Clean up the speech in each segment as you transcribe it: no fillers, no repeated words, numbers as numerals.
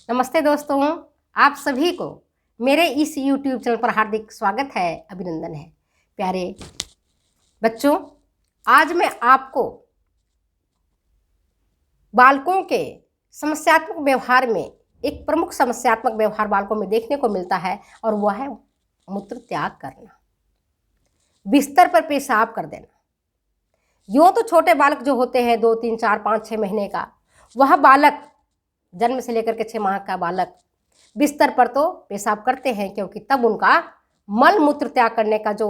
नमस्ते दोस्तों, आप सभी को मेरे इस YouTube चैनल पर हार्दिक स्वागत है, अभिनंदन है। प्यारे बच्चों, आज मैं आपको बालकों के समस्यात्मक व्यवहार में एक प्रमुख समस्यात्मक व्यवहार बालकों में देखने को मिलता है और वह है मूत्र त्याग करना, बिस्तर पर पेशाब कर देना। यूँ तो छोटे बालक जो होते हैं 2, 3, 4, 5, 6 महीने का, वह बालक जन्म से लेकर के 6 माह का बालक बिस्तर पर तो पेशाब करते हैं, क्योंकि तब उनका मल मूत्र त्याग करने का जो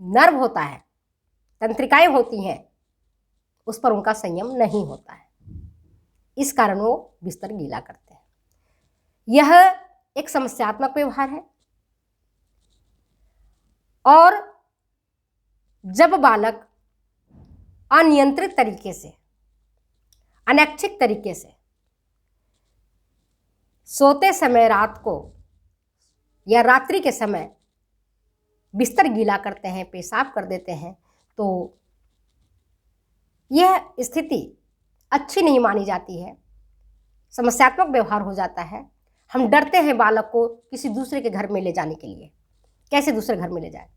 नर्व होता है, तंत्रिकाएं होती हैं, उस पर उनका संयम नहीं होता है। इस कारण वो बिस्तर गीला करते हैं। यह एक समस्यात्मक व्यवहार है। और जब बालक अनियंत्रित तरीके से, अनैच्छिक तरीके से सोते समय रात को या रात्रि के समय बिस्तर गीला करते हैं, पेशाब कर देते हैं, तो यह स्थिति अच्छी नहीं मानी जाती है, समस्यात्मक व्यवहार हो जाता है। हम डरते हैं बालक को किसी दूसरे के घर में ले जाने के लिए। कैसे दूसरे घर में ले जाए,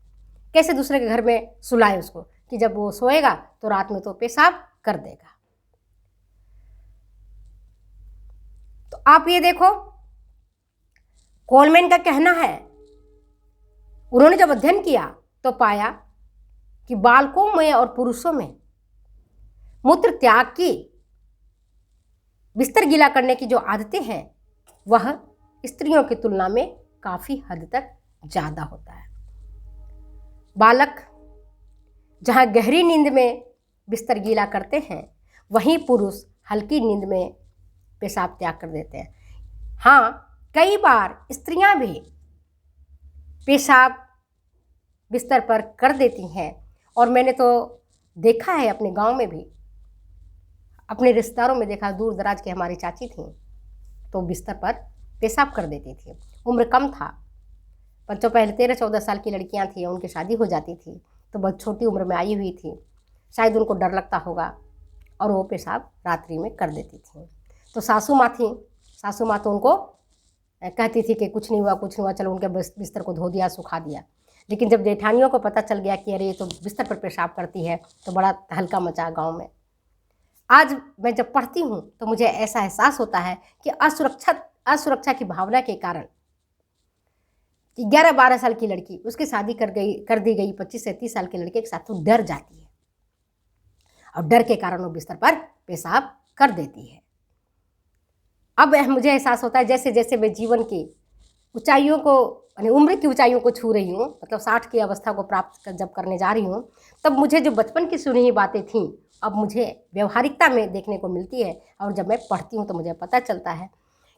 कैसे दूसरे के घर में सुलाए उसको कि जब वो सोएगा तो रात में तो पेशाब कर देगा। तो आप ये देखो, कोलमैन का कहना है, उन्होंने जब अध्ययन किया तो पाया कि बालकों में और पुरुषों में मूत्र त्याग की, बिस्तर गीला करने की जो आदतें हैं, वह स्त्रियों की तुलना में काफ़ी हद तक ज़्यादा होता है। बालक जहाँ गहरी नींद में बिस्तर गीला करते हैं, वहीं पुरुष हल्की नींद में पेशाब त्याग कर देते हैं। हाँ, कई बार स्त्रियां भी पेशाब बिस्तर पर कर देती हैं, और मैंने तो देखा है अपने गांव में भी, अपने रिश्तेदारों में देखा। दूर दराज की हमारी चाची थी, तो बिस्तर पर पेशाब कर देती थी। उम्र कम था, बच्चों पहले 13-14 साल की लड़कियां थी, उनकी शादी हो जाती थी, तो बहुत छोटी उम्र में आई हुई थी। शायद उनको डर लगता होगा और वो पेशाब रात्रि में कर देती थी। तो सासू माँ थी, सासू माँ तो उनको कहती थी कि कुछ नहीं हुआ, कुछ नहीं हुआ, चलो उनके बिस्तर को धो दिया, सुखा दिया। लेकिन जब जेठानियों को पता चल गया कि अरे ये तो बिस्तर पर पेशाब करती है, तो बड़ा हल्का मचा गांव में। आज मैं जब पढ़ती हूँ तो मुझे ऐसा एहसास होता है कि असुरक्षा की भावना के कारण 11-12 साल की लड़की, उसकी शादी कर दी गई 25 से 30 साल की लड़के के साथ तो डर जाती है, और डर के कारण वो बिस्तर पर पेशाब कर देती है। अब मुझे एहसास होता है जैसे जैसे मैं जीवन की ऊंचाइयों को, यानी उम्र की ऊंचाइयों को छू रही हूँ, मतलब 60 की अवस्था को प्राप्त जब करने जा रही हूँ, तब मुझे जो बचपन की सुनी हुई बातें थीं, अब मुझे व्यवहारिकता में देखने को मिलती है। और जब मैं पढ़ती हूँ तो मुझे पता चलता है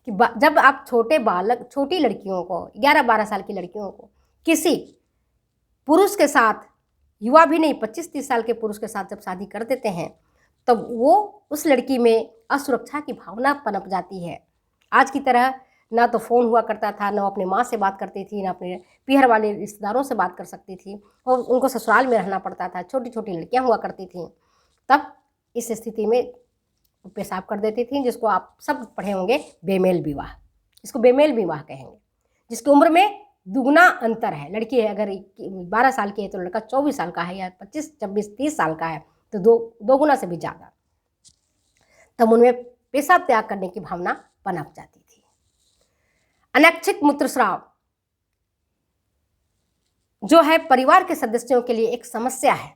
कि जब आप छोटे बालक, छोटी लड़कियों को, 11-12 साल की लड़कियों को किसी पुरुष के साथ, युवा भी नहीं, 25-30 साल के पुरुष के साथ जब शादी कर देते हैं, तब वो उस लड़की में असुरक्षा की भावना पनप जाती है। आज की तरह ना तो फ़ोन हुआ करता था, ना अपने माँ से बात करती थी, ना अपने पीहर वाले रिश्तेदारों से बात कर सकती थी, और उनको ससुराल में रहना पड़ता था। छोटी छोटी लड़कियां हुआ करती थीं। तब इस स्थिति में पेशाब कर देती थीं, जिसको आप सब पढ़े होंगे, बेमेल विवाह। इसको बेमेल विवाह कहेंगे, जिसकी उम्र में दुगुना अंतर है। लड़की है अगर 12 साल की है तो लड़का 24 साल का है, या 25, 26, 30 साल का है तो दो गुना से भी ज़्यादा। तब उनमें पेशाब त्याग करने की भावना पनप जाती थी। अनैच्छिक मूत्रस्राव जो है परिवार के सदस्यों के लिए एक समस्या है।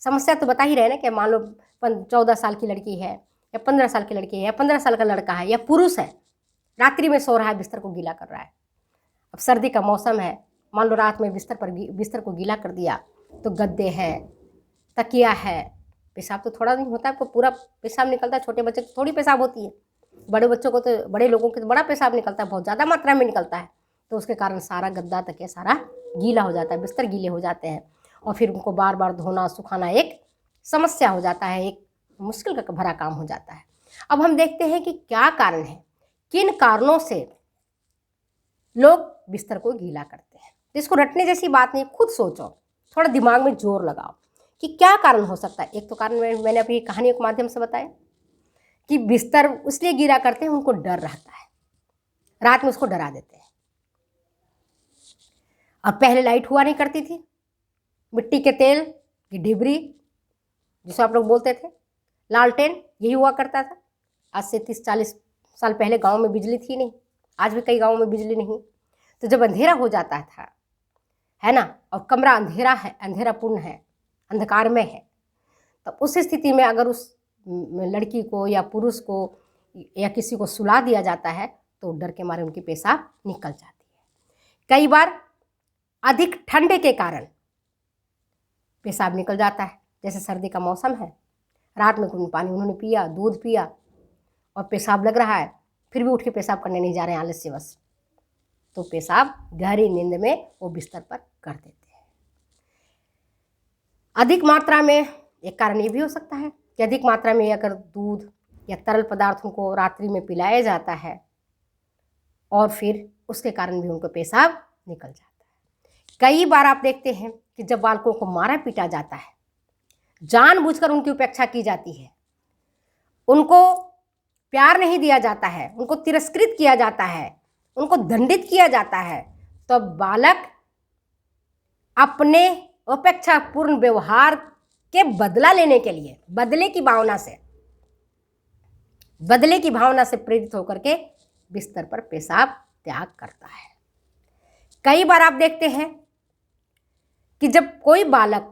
समस्या तो बता ही रहे ना कि मान लो 14 साल की लड़की है, या 15 साल की लड़की है, या 15 साल का लड़का है, या पुरुष है, रात्रि में सो रहा है, बिस्तर को गीला कर रहा है। अब सर्दी का मौसम है, मान लो रात में बिस्तर को गीला कर दिया, तो गद्दे है, तकिया है, पेशाब तो थोड़ा नहीं होता है, आपको पूरा पेशाब निकलता है। छोटे बच्चे को थोड़ी पेशाब होती है, बड़े बच्चों को तो, बड़े लोगों के तो बड़ा पेशाब निकलता है, बहुत ज़्यादा मात्रा में निकलता है। तो उसके कारण सारा गद्दा तकिया सारा गीला हो जाता है, बिस्तर गीले हो जाते हैं, और फिर उनको बार बार धोना सुखाना एक समस्या हो जाता है, एक मुश्किल का भरा काम हो जाता है। अब हम देखते हैं कि क्या कारण है, किन कारणों से लोग बिस्तर को गीला करते हैं। तो इसको रटने जैसी बात नहीं, खुद सोचो, थोड़ा दिमाग में जोर लगाओ कि क्या कारण हो सकता है। एक तो कारण मैंने अभी कहानियों के माध्यम से बताया कि बिस्तर इसलिए गीला करते हैं, उनको डर रहता है रात में उसको डरा देते हैं। और पहले लाइट हुआ नहीं करती थी, मिट्टी के तेल की डिबरी जिसे आप लोग बोलते थे, लालटेन, यही हुआ करता था। आज से 30-40 साल पहले गांव में बिजली थी नहीं, आज भी कई गांवों में बिजली नहीं। तो जब अंधेरा हो जाता था, है ना, और कमरा अंधेरा है, अंधेरापूर्ण है, अंधकार में है, तो उस स्थिति में अगर उस लड़की को या पुरुष को या किसी को सुला दिया जाता है तो डर के मारे उनकी पेशाब निकल जाती है। कई बार अधिक ठंडे के कारण पेशाब निकल जाता है, जैसे सर्दी का मौसम है, रात में कुछ पानी उन्होंने पिया, दूध पिया और पेशाब लग रहा है, फिर भी उठ के पेशाब करने नहीं जा रहे हैं आलस्यवश, तो पेशाब गहरी नींद में वो बिस्तर पर कर देते हैं। अधिक मात्रा में एक कारण ये भी हो सकता है कि अधिक मात्रा में अगर दूध या तरल पदार्थों को रात्रि में पिलाया जाता है और फिर उसके कारण भी उनको पेशाब निकल जाता है। कई बार आप देखते हैं कि जब बालकों को मारा पीटा जाता है, जानबूझकर उनकी उपेक्षा की जाती है, उनको प्यार नहीं दिया जाता है, उनको तिरस्कृत किया जाता है, उनको दंडित किया जाता है, तो बालक अपने अपेक्षापूर्ण व्यवहार के बदला लेने के लिए बदले की भावना से प्रेरित होकर के बिस्तर पर पेशाब त्याग करता है। कई बार आप देखते हैं कि जब कोई बालक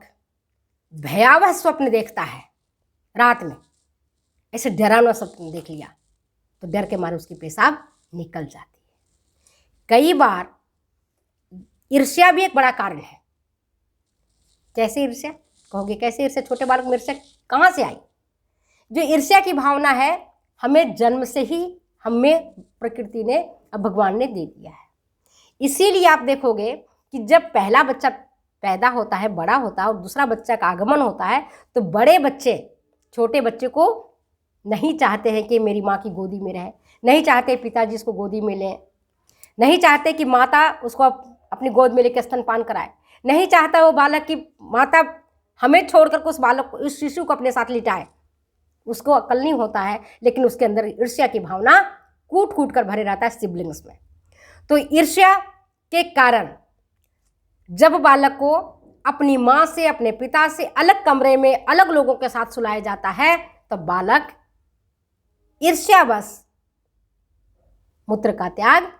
भयावह स्वप्न देखता है रात में, ऐसे डरावना स्वप्न देख लिया तो डर के मारे उसकी पेशाब निकल जाती है। कई बार ईर्ष्या भी एक बड़ा कारण है। कैसे ईर्ष्या कहोगे? कैसे ईर्ष्या? छोटे बालक में ईर्ष्या कहाँ से आई? जो ईर्ष्या की भावना है हमें जन्म से ही हमें प्रकृति ने, अब भगवान ने दे दिया है। इसीलिए आप देखोगे कि जब पहला बच्चा पैदा होता है, बड़ा होता है और दूसरा बच्चा का आगमन होता है, तो बड़े बच्चे छोटे बच्चे को नहीं चाहते हैं कि मेरी माँ की गोदी में रहे, नहीं चाहते पिताजी इसको गोदी में लें, नहीं चाहते कि माता उसको अपनी गोद में लेकर स्तनपान कराए, नहीं चाहता वो बालक की माता हमें छोड़कर उस बालक को, उस शिशु को अपने साथ लिटाए। उसको अक्ल नहीं होता है, लेकिन उसके अंदर ईर्ष्या की भावना कूट कूट कर भरे रहता है सिबलिंग्स में। तो ईर्ष्या के कारण जब बालक को अपनी माँ से, अपने पिता से अलग कमरे में अलग लोगों के साथ सुलाया जाता है, तब बालक ईर्ष्यावश मूत्र का त्याग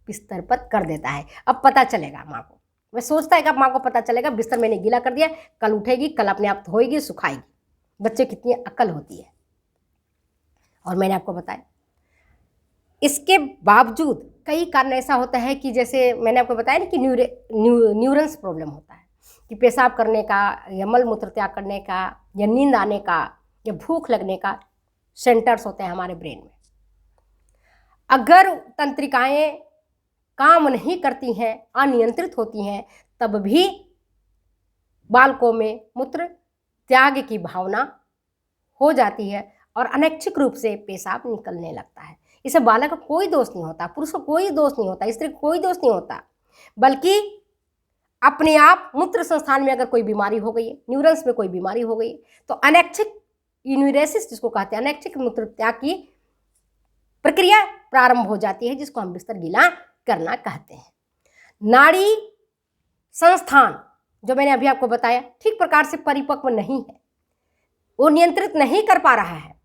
बिस्तर पर कर देता है। अब पता चलेगा माँ को, वह सोचता है कि अब माँ को पता चलेगा बिस्तर मैंने गीला कर दिया, कल उठेगी, कल अपने आप धोएगी, सुखाएगी। बच्चे कितनी अक्ल होती है। और मैंने आपको बताया इसके बावजूद कई कारण ऐसा होता है कि जैसे मैंने आपको बताया ना कि न्यूरन्स प्रॉब्लम होता है, कि पेशाब करने का या मल मूत्र त्याग करने का या नींद आने का या भूख लगने का सेंटर्स होते हैं हमारे ब्रेन में। अगर तंत्रिकाएं काम नहीं करती हैं, अनियंत्रित होती हैं, तब भी बालकों में मूत्र त्याग की भावना हो जाती है और अनैच्छिक रूप से पेशाब निकलने लगता है। इसे बालक का कोई दोष नहीं होता, पुरुष को कोई दोष नहीं होता, स्त्री को कोई दोष नहीं होता, बल्कि अपने आप मूत्र संस्थान में अगर कोई बीमारी हो गई है, न्यूरन्स में कोई बीमारी हो गई, तो अनैच्छिक यूरिनेसिस जिसको कहते हैं, अनैच्छिक मूत्र त्याग की प्रक्रिया प्रारंभ हो जाती है, जिसको हम बिस्तर गीला करना कहते हैं। नाड़ी संस्थान जो मैंने अभी आपको बताया ठीक प्रकार से परिपक्व नहीं है, वो नियंत्रित नहीं कर पा रहा है।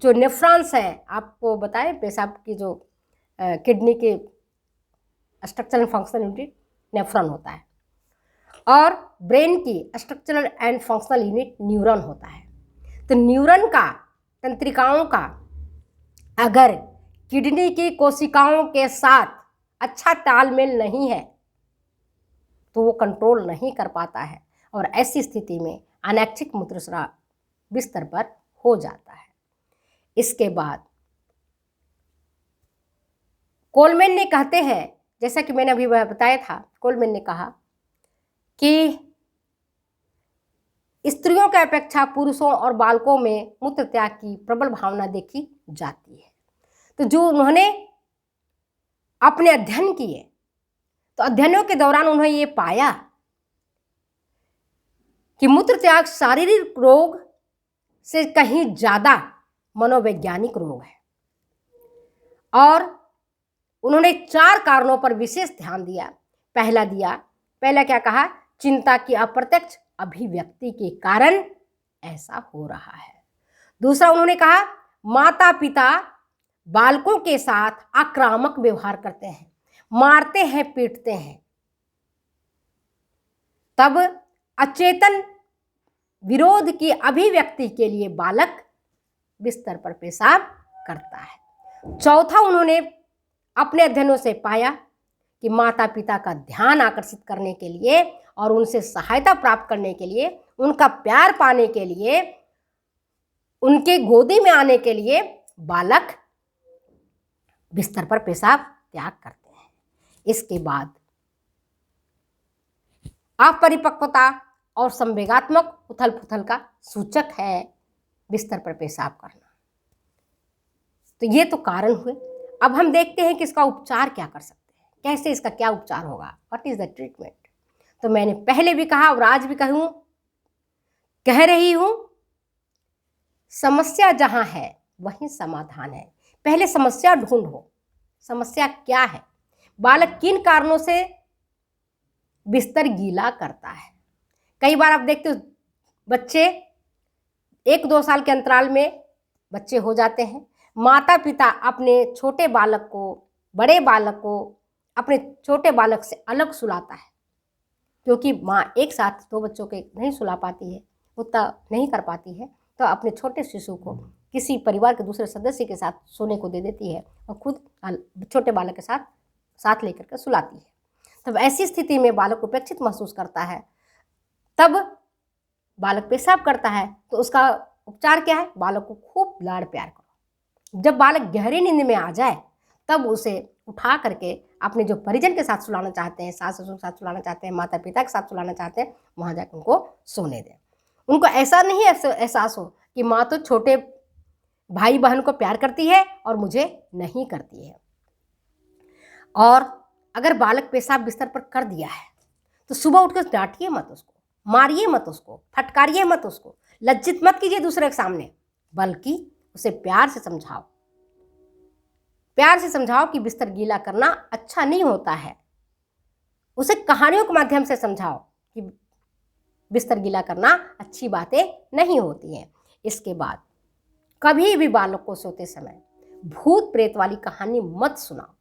जो नेफ्रॉन्स है, आपको बताए पेशाब की जो किडनी के structural and functional unit nephron होता है और ब्रेन की structural and functional unit neuron होता है। तो न्यूरॉन का, तंत्रिकाओं का अगर किडनी की कोशिकाओं के साथ अच्छा तालमेल नहीं है तो वो कंट्रोल नहीं कर पाता है और ऐसी स्थिति में अनैच्छिक मूत्रस्राव बिस्तर पर हो जाता है। इसके बाद कोलमैन ने कहते हैं, जैसा कि मैंने अभी बताया था, कोलमैन ने कहा कि स्त्रियों की अपेक्षा पुरुषों और बालकों में मूत्र त्याग की प्रबल भावना देखी जाती है। तो जो उन्होंने अपने अध्ययन किए, तो अध्ययनों के दौरान उन्होंने ये पाया कि मूत्र त्याग शारीरिक रोग से कहीं ज़्यादा मनोवैज्ञानिक रोग है। और उन्होंने 4 कारणों पर विशेष ध्यान दिया। पहला क्या कहा? चिंता की अप्रत्यक्ष अभिव्यक्ति के कारण ऐसा हो रहा है। दूसरा उन्होंने कहा माता पिता बालकों के साथ आक्रामक व्यवहार करते हैं, मारते हैं, पीटते हैं, तब अचेतन विरोध की अभिव्यक्ति के लिए बालक बिस्तर पर पेशाब करता है। चौथा उन्होंने अपने अध्ययनों से पाया कि माता पिता का ध्यान आकर्षित करने के लिए और उनसे सहायता प्राप्त करने के लिए, उनका प्यार पाने के लिए, उनके गोदी में आने के लिए बालक बिस्तर पर पेशाब त्याग करते हैं। इसके बाद अपरिपक्वता और संवेगात्मक उथल पुथल का सूचक है बिस्तर पर पेशाब करना। तो ये तो कारण हुए। अब हम देखते हैं कि इसका उपचार क्या कर सकते हैं, कैसे इसका क्या उपचार होगा, व्हाट इज द ट्रीटमेंट। तो मैंने पहले भी कहा और आज भी कह रही हूं, समस्या जहां है वहीं समाधान है। पहले समस्या ढूंढो, समस्या क्या है, बालक किन कारणों से बिस्तर गीला करता है। कई बार आप देखते हो बच्चे 1-2 साल के अंतराल में बच्चे हो जाते हैं। माता पिता अपने छोटे बालक को, बड़े बालक को अपने छोटे बालक से अलग सुलाता है, क्योंकि माँ एक साथ 2 बच्चों के नहीं सुला पाती है, उतना नहीं कर पाती है, तो अपने छोटे शिशु को किसी परिवार के दूसरे सदस्य के साथ सोने को दे देती है और खुद छोटे बालक के साथ लेकर के सुलाती है। तब ऐसी स्थिति में बालक उपेक्षित महसूस करता है, तब बालक पेशाब करता है। तो उसका उपचार क्या है? बालक को खूब लाड़ प्यार करो। जब बालक गहरी नींद में आ जाए तब उसे उठा करके अपने जो परिजन के साथ सुलाना चाहते हैं, सास ससुर के साथ सुलाना चाहते हैं, माता पिता के साथ सुलाना चाहते हैं, वहाँ जाकर उनको सोने दें। उनको ऐसा नहीं एहसास हो कि माँ तो छोटे भाई बहन को प्यार करती है और मुझे नहीं करती है। और अगर बालक पेशाब बिस्तर पर कर दिया है तो सुबह उठकर डांटिए मत उसको, मारिए मत उसको, फटकारिए मत उसको, लज्जित मत कीजिए दूसरे के सामने, बल्कि उसे प्यार से समझाओ। प्यार से समझाओ कि बिस्तर गीला करना अच्छा नहीं होता है। उसे कहानियों के माध्यम से समझाओ कि बिस्तर गीला करना अच्छी बातें नहीं होती हैं। इसके बाद कभी भी बालक को सोते समय भूत प्रेत वाली कहानी मत सुनाओ।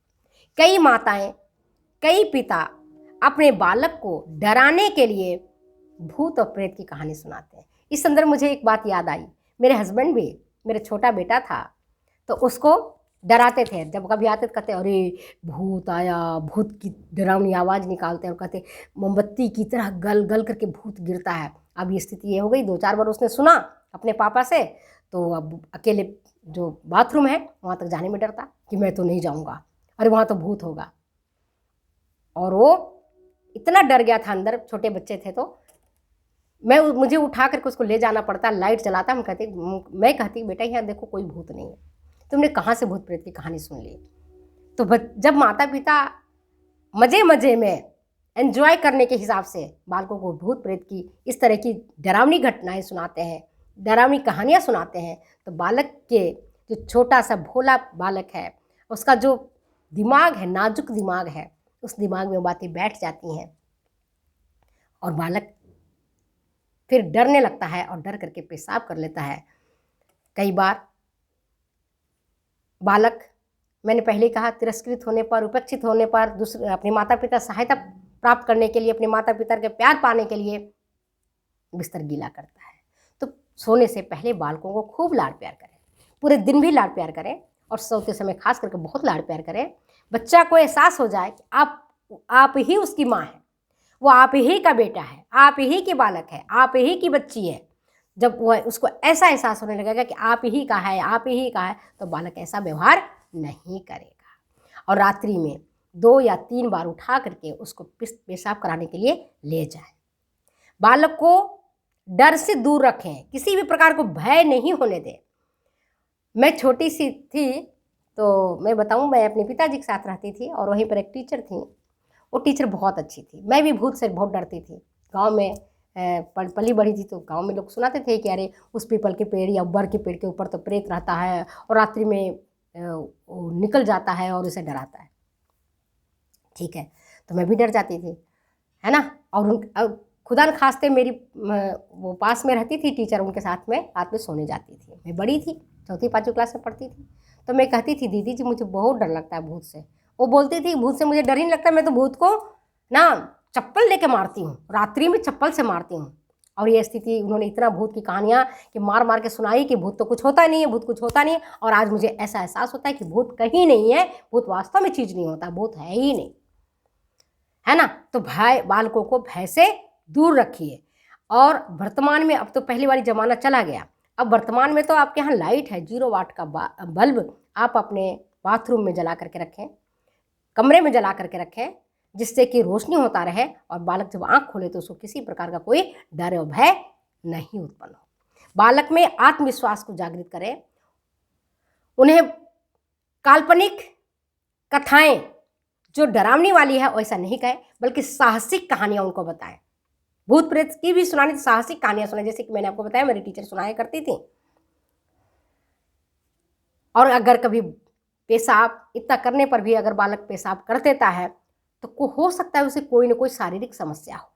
कई माताएं, कई पिता अपने बालक को डराने के लिए भूत और प्रेत की कहानी सुनाते हैं। इस संदर्भ मुझे एक बात याद आई। मेरे हस्बैंड भी, मेरे छोटा बेटा था तो उसको डराते थे। जब कभी आते तो कहते अरे भूत आया, भूत की डरावनी आवाज़ निकालते हैं और कहते मोमबत्ती की तरह गल गल करके भूत गिरता है। अब ये स्थिति ये हो गई, 2-4 बार उसने सुना अपने पापा से, तो अब अकेले जो बाथरूम है वहाँ तक जाने में डरता कि मैं तो नहीं जाऊँगा, अरे वहाँ तो भूत होगा। और वो इतना डर गया था अंदर, छोटे बच्चे थे, तो मुझे उठा करके उसको ले जाना पड़ता, लाइट जलाता। मैं कहती बेटा यहाँ देखो कोई भूत नहीं है, तुमने कहाँ से भूत प्रेत की कहानी सुन ली। तो जब माता पिता मज़े मज़े में एंजॉय करने के हिसाब से बालकों को भूत प्रेत की इस तरह की डरावनी घटनाएं सुनाते हैं, डरावनी कहानियाँ सुनाते हैं, तो बालक के जो छोटा सा भोला बालक है उसका जो दिमाग है, नाजुक दिमाग है, उस दिमाग में वो बातें बैठ जाती हैं और बालक फिर डरने लगता है और डर करके पेशाब कर लेता है। कई बार बालक, मैंने पहले कहा, तिरस्कृत होने पर, उपेक्षित होने पर, दूसरे अपने माता पिता सहायता प्राप्त करने के लिए, अपने माता पिता के प्यार पाने के लिए बिस्तर गीला करता है। तो सोने से पहले बालकों को खूब लाड़ प्यार करें, पूरे दिन भी लाड़ प्यार करें और सोते समय खास करके बहुत लाड़ प्यार करें। बच्चा को एहसास हो जाए कि आप ही उसकी माँ है, वो आप ही का बेटा है, आप ही की बालक है, आप ही की बच्ची है। जब वह उसको ऐसा एहसास होने लगेगा कि आप ही का है, आप ही का है, तो बालक ऐसा व्यवहार नहीं करेगा। और रात्रि में 2 या 3 बार उठा करके उसको पेशाब कराने के लिए ले जाएं। बालक को डर से दूर रखें, किसी भी प्रकार को भय नहीं होने दें। मैं छोटी सी थी तो मैं बताऊं, मैं अपने पिताजी के साथ रहती थी और वहीं पर एक टीचर थी। वो टीचर बहुत अच्छी थी। मैं भी भूत से बहुत डरती थी। गांव में पली बड़ी थी तो गांव में लोग सुनाते थे कि अरे उस पीपल के पेड़ या बर के पेड़ के ऊपर तो प्रेत रहता है और रात्रि में वो निकल जाता है और उसे डराता है। ठीक है, तो मैं भी डर जाती थी, है ना। और खुदा न खास्ते मेरी वो पास में रहती थी टीचर, उनके साथ में रात में सोने जाती थी। मैं बड़ी थी, 4ठी-5वीं क्लास में पढ़ती थी, तो मैं कहती थी दीदी जी मुझे बहुत डर लगता है भूत से। वो बोलती थी भूत से मुझे डर ही नहीं लगता, मैं तो भूत को ना चप्पल लेके मारती हूँ, रात्रि में चप्पल से मारती हूँ। और ये स्थिति उन्होंने इतना भूत की कहानियाँ कि मार मार के सुनाई कि भूत तो कुछ होता नहीं है, भूत कुछ होता नहीं है। और आज मुझे ऐसा एहसास होता है कि भूत कहीं नहीं है, भूत वास्तव में चीज़ नहीं होता, भूत है ही नहीं, है ना। तो भय, बालकों को भय से दूर रखिए। और वर्तमान में अब तो पहले वाली ज़माना चला गया, अब वर्तमान में तो आपके यहाँ लाइट है, 0 वाट का बल्ब आप अपने बाथरूम में जला करके रखें, कमरे में जला करके रखें, जिससे कि रोशनी होता रहे और बालक जब आँख खोले तो उसको किसी प्रकार का कोई डर और भय नहीं उत्पन्न हो। बालक में आत्मविश्वास को जागृत करें, उन्हें काल्पनिक कथाएं जो डरावनी वाली है वैसा नहीं कहें, बल्कि साहसिक कहानियां उनको बताएं। भूत प्रेत की भी सुनानी तो साहसिक कहानियां सुनाएं, जैसे कि मैंने आपको बताया मेरी टीचर सुनाया करती थी। और अगर कभी पेशाब इतना करने पर भी अगर बालक पेशाब कर देता है तो हो सकता है उसे कोई ना कोई शारीरिक समस्या हो,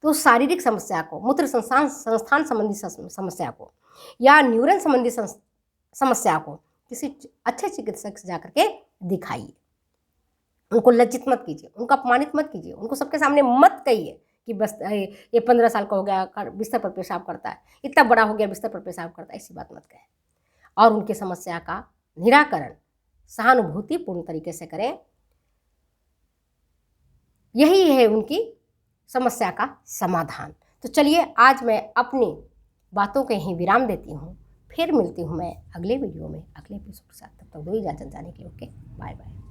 तो उस शारीरिक समस्या को, मूत्र संस्थान संबंधी समस्या को या न्यूरल संबंधी समस्या को किसी अच्छे चिकित्सक से जाकर के दिखाइए। उनको लज्जित मत कीजिए, उनको अपमानित मत कीजिए, उनको सबके सामने मत कहिए कि बस ये 15 साल का हो गया बिस्तर पर पेशाब करता है, इतना बड़ा हो गया बिस्तर पर पेशाब करता है, ऐसी बात मत कहें। और उनकी समस्या का निराकरण सहानुभूतिपूर्ण तरीके से करें, यही है उनकी समस्या का समाधान। तो चलिए आज मैं अपनी बातों के यहीं विराम देती हूँ, फिर मिलती हूँ मैं अगले वीडियो में अगले एपिसोड के साथ। तब तक दो इजाज़त जाने के लिए। Okay, bye bye.